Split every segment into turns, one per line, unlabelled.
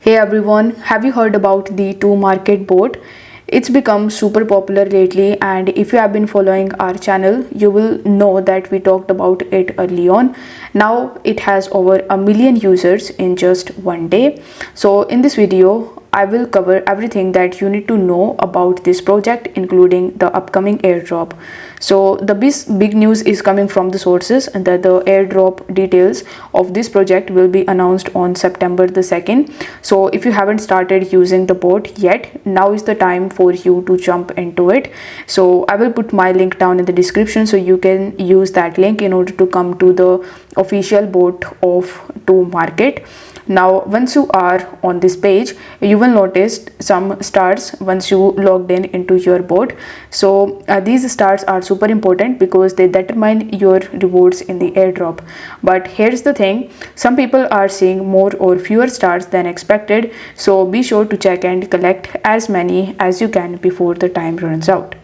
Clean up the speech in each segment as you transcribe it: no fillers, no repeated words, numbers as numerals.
Hey everyone, have you heard about the Tomarket bot? It's become super popular lately, and if you have been following our channel, you will know that we talked about it early on. Now it has over 1 million users in just one day. So in this video, I will cover everything that you need to know about this project, including the upcoming airdrop. So the big news is coming from the sources and that the airdrop details of this project will be announced on September the 2nd. So if you haven't started using the bot yet, now is the time for you to jump into it. So I will put my link down in the description so you can use that link in order to come to the official bot of Tomarket. Now once you are on this page, you will notice some stars once you logged in into your bot. So these stars are super important because they determine your rewards in the airdrop. But here's the thing, some people are seeing more or fewer stars than expected, so be sure to check and collect as many as you can before the time runs out.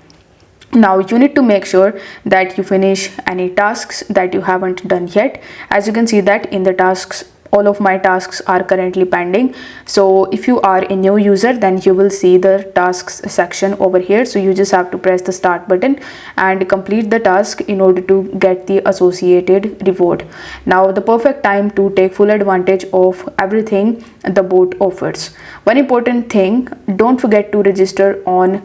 Now you need to make sure that you finish any tasks that you haven't done yet. As you can see that in the tasks, all of my tasks are currently pending. So if you are a new user, then you will see the tasks section over here. So you just have to press the start button and complete the task in order to get the associated reward. Now the perfect time to take full advantage of everything the bot offers. One important thing, don't forget to register on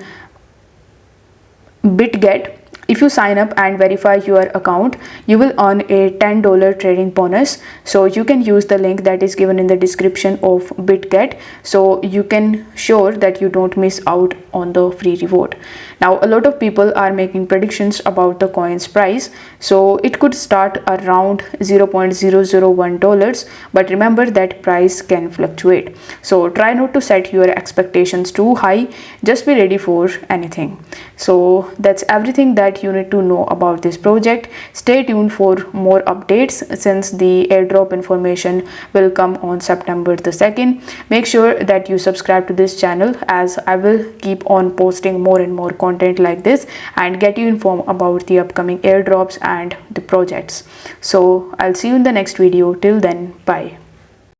BitGet. If you sign up and verify your account, you will earn a $10 trading bonus. So you can use the link that is given in the description of BitGet, so you can sure that you don't miss out on the free reward. Now a lot of people are making predictions about the coin's price. So it could start around $0.001, but remember that price can fluctuate. So try not to set your expectations too high. Just be ready for anything. So that's everything that you need to know about this project. Stay tuned for more updates since the airdrop information will come on September the 2nd. Make sure that you subscribe to this channel, as I will keep on posting more and more content like this and get you informed about the upcoming airdrops and the projects. So I'll see you in the next video. Till then, bye.